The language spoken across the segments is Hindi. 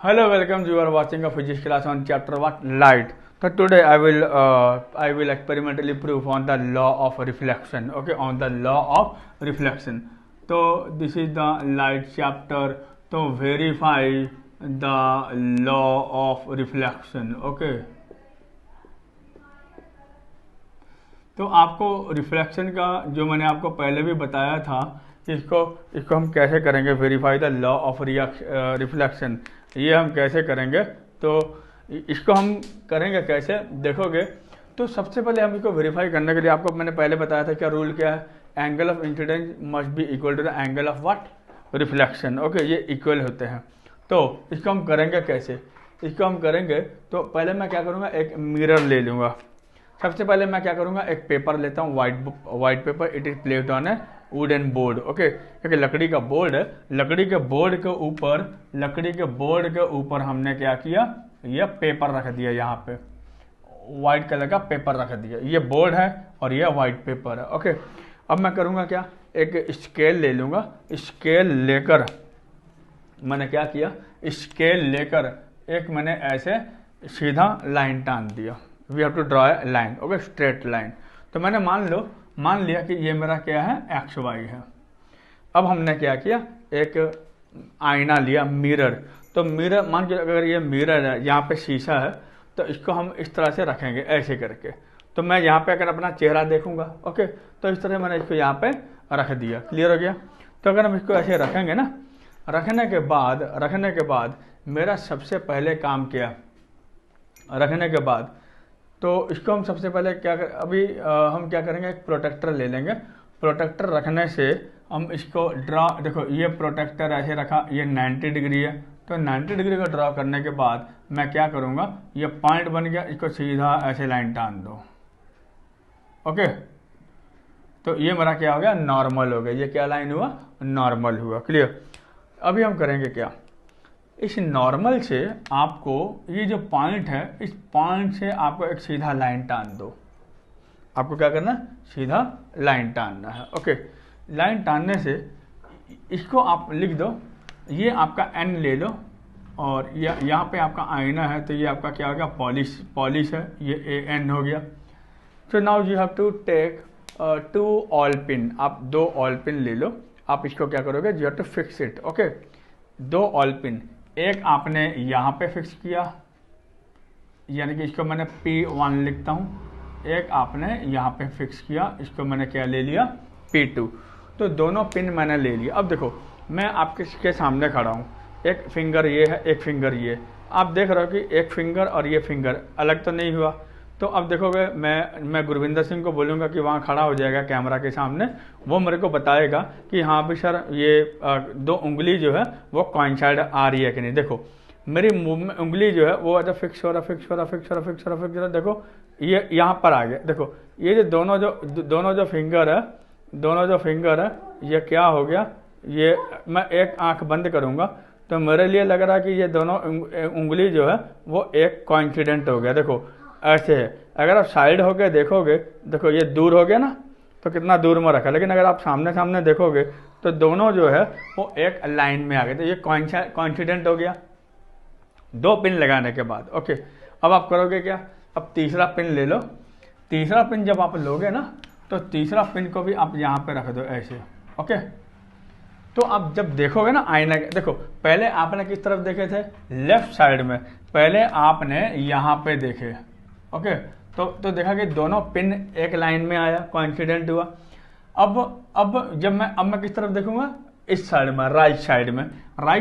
Hello, welcome. You are watching a physics class on chapter what light. So today I will experimentally prove on the law of reflection. Okay, on the law of reflection. So this is the light chapter. So verify the law of reflection. Okay. तो आपको रिफ्लेक्शन का जो मैंने आपको पहले भी बताया था इसको इसको हम कैसे करेंगे verify the law of reflection. ये हम कैसे करेंगे तो इसको हम करेंगे कैसे देखोगे। तो सबसे पहले हम इसको वेरीफाई करने के लिए आपको मैंने पहले बताया था क्या रूल क्या है, angle of incidence must be equal to the angle of what reflection. Okay, ये इक्वल होते हैं। तो इसको हम करेंगे कैसे, इसको हम करेंगे तो पहले मैं क्या करूँगा, एक मिरर ले लूँगा। सबसे पहले मैं क्या करूँगा, एक पेपर लेता हूँ, white paper. It is placed on A wooden board. Okay, क्योंकि लकड़ी का बोर्ड है, लकड़ी के बोर्ड के ऊपर हमने क्या किया, यह पेपर रख दिया। यहाँ पे वाइट कलर का पेपर रख दिया। ये बोर्ड है और यह वाइट पेपर है। ओके, अब मैं करूँगा क्या, एक स्केल ले लूँगा। स्केल लेकर मैंने क्या किया, स्केल लेकर एक मैंने ऐसे सीधा लाइन टान दिया। We have to draw a line. Okay, straight line. तो मैंने मान लिया कि ये मेरा क्या है, एक्स वाई है। अब हमने क्या किया, एक आईना लिया, मिरर। तो मिरर मान के अगर ये मिरर है, यहाँ पे शीशा है, तो इसको हम इस तरह से रखेंगे ऐसे करके। तो मैं यहाँ पे अगर अपना चेहरा देखूंगा, ओके, तो इस तरह मैंने इसको यहाँ पे रख दिया। क्लियर हो गया। तो अगर हम इसको ऐसे रखेंगे ना, रखने के बाद मेरा सबसे पहले काम क्या, रखने के बाद तो इसको हम सबसे पहले क्या हम क्या करेंगे, एक प्रोटेक्टर ले लेंगे। प्रोटेक्टर रखने से हम इसको देखो ये प्रोटेक्टर ऐसे रखा, ये 90 डिग्री है। तो 90 डिग्री को ड्रॉ करने के बाद मैं क्या करूँगा, ये पॉइंट बन गया, इसको सीधा ऐसे लाइन टान दो। ओके, तो ये मेरा क्या हो गया, नॉर्मल हो गया। ये क्या लाइन हुआ, नॉर्मल हुआ। क्लियर। अभी हम करेंगे क्या, इस नॉर्मल से आपको ये जो पॉइंट है, इस पॉइंट से आपको एक सीधा लाइन टान दो। आपको क्या करना है, सीधा लाइन टानना है। ओके, लाइन टानने से इसको आप लिख दो, ये आपका एन ले लो, और यहाँ पे आपका आईना है, तो ये आपका क्या हो गया, पॉलिश है, ये ए एन हो गया। तो now you have to take 2 all pin. आप 2 ऑल पिन ले लो। आप इसको क्या करोगे, you have to fix it. Okay, 2 all pin, एक आपने यहाँ पे फिक्स किया, यानी कि इसको मैंने P1 लिखता हूँ। एक आपने यहाँ पे फिक्स किया, इसको मैंने क्या ले लिया, P2। तो दोनों पिन मैंने ले लिया। अब देखो मैं आपके सामने खड़ा हूँ, एक फिंगर ये है, एक फिंगर ये। आप देख रहे हो कि एक फिंगर और ये फिंगर अलग तो नहीं हुआ। तो अब देखोगे मैं गुरविंदर सिंह को बोलूँगा कि वहाँ खड़ा हो जाएगा कैमरा के सामने, वो मेरे को बताएगा कि हाँ भी सर ये 2 उंगली जो है वो कोइंसाइड आ रही है कि नहीं। देखो मेरी उंगली जो है वो ऐसा फिक्स हो रहा। देखो ये यहाँ पर आ गया। देखो ये जो दोनों जो फिंगर है ये क्या हो गया, ये मैं एक आंख बंद करूँगा तो मेरे लिए लग रहा है कि ये दोनों उंगली जो है वो एक कोइंसिडेंट हो गया। देखो ऐसे है। अगर आप साइड होके देखोगे, देखो ये दूर हो गया ना, तो कितना दूर में रखा। लेकिन अगर आप सामने देखोगे तो दोनों जो है वो एक लाइन में आ गए। तो ये कॉन्फिडेंट हो गया 2 पिन लगाने के बाद। ओके, अब आप करोगे क्या, अब तीसरा पिन ले लो। तीसरा पिन जब आप लोगे ना, तो तीसरा पिन को भी आप यहाँ पे रख दो ऐसे। ओके, तो आप जब देखोगे ना आईना, देखो पहले आपने किस तरफ देखे थे, लेफ्ट साइड में। पहले आपने यहाँ पे देखे। ओके, तो देखा कि दोनों पिन एक लाइन में आया, कोइंसिडेंट हुआ। अब मैं किस तरफ देखूंगा, इस साइड में, राइट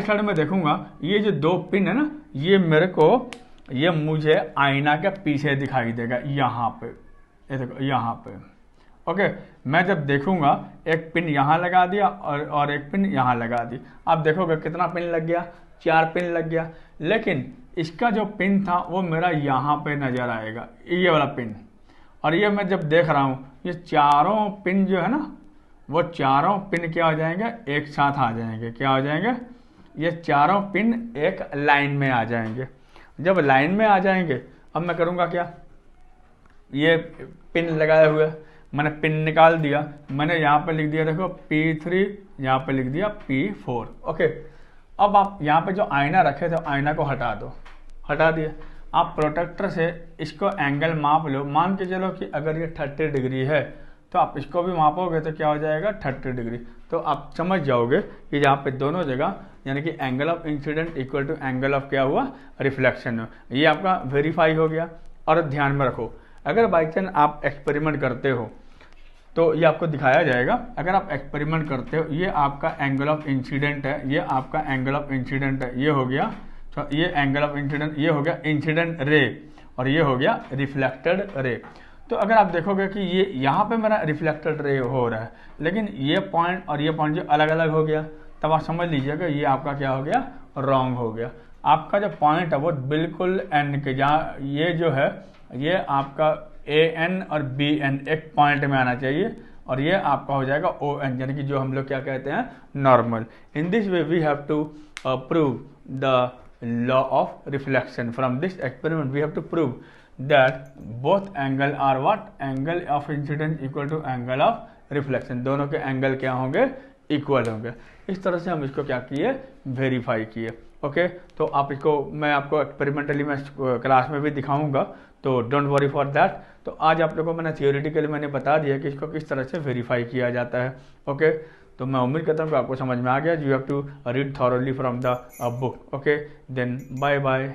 साइड में देखूंगा। ये जो 2 पिन है ना, ये मुझे आईना के पीछे दिखाई देगा, यहाँ पे। ये देखो यहाँ पे। ओके, मैं जब देखूंगा एक पिन यहाँ लगा दिया और एक पिन यहाँ लगा दी। आप देखोगे कितना पिन लग गया, 4 पिन लग गया। लेकिन इसका जो पिन था वो मेरा यहाँ पे नजर आएगा, ये वाला पिन। और ये मैं जब देख रहा हूँ, ये चारों पिन जो है ना, वो चारों पिन क्या हो जाएंगे, एक साथ आ जाएंगे। क्या हो जाएंगे, ये चारों पिन एक लाइन में आ जाएंगे। जब लाइन में आ जाएंगे, अब मैं करूँगा क्या, ये पिन लगाए हुए मैंने पिन निकाल दिया। मैंने यहाँ पे लिख दिया, देखो P3, यहाँ पे लिख दिया P4। ओके, अब आप यहाँ पे जो आईना रखे थे आईना को हटा दो, हटा दिया। आप प्रोटेक्टर से इसको एंगल माप लो, मान के चलो कि अगर ये 30 डिग्री है तो आप इसको भी मापोगे तो क्या हो जाएगा 30 डिग्री। तो आप समझ जाओगे कि यहाँ पे दोनों जगह यानी कि angle of incident equal to angle of क्या हुआ रिफ्लेक्शन। ये आपका वेरीफाई हो गया। और ध्यान में रखो, अगर बाई चांस आप एक्सपेरिमेंट करते हो तो ये आपको दिखाया जाएगा। अगर आप एक्सपेरिमेंट करते हो, ये आपका एंगल ऑफ इंसिडेंट है, ये आपका एंगल ऑफ इंसिडेंट है, ये हो गया, तो ये एंगल ऑफ इंसिडेंट, ये हो गया इंसिडेंट रे और ये हो गया रिफ्लेक्टेड रे। तो अगर आप देखोगे कि ये यहाँ पे मेरा रिफ्लेक्टेड रे हो रहा है, लेकिन ये पॉइंट और ये पॉइंट जो अलग अलग हो गया, तब आप समझ लीजिएगा ये आपका क्या हो गया रॉन्ग हो गया। आपका जो पॉइंट है वो बिल्कुल एंड के, जहाँ ये जो है ये आपका AN और BN एक पॉइंट में आना चाहिए और ये आपका हो जाएगा ON, यानी कि जो हम लोग क्या कहते हैं normal. In this way we have to prove the law of reflection. From this experiment we have to prove that both angle are what, angle of incidence equal to angle of reflection, दोनों के एंगल क्या होंगे इक्वल होंगे। इस तरह से हम इसको क्या किए वेरीफाई किए। ओके, तो आप इसको मैं आपको एक्सपेरिमेंटली मैं क्लास में भी दिखाऊंगा, तो डोंट वरी फॉर दैट। तो आज आप लोगों को मैंने थियोरेटिकली मैंने बता दिया कि इसको किस तरह से वेरीफाई किया जाता है। ओके, तो मैं उम्मीद करता हूँ कि आपको समझ में आ गया। You have to read thoroughly from the book. Okay, then bye bye.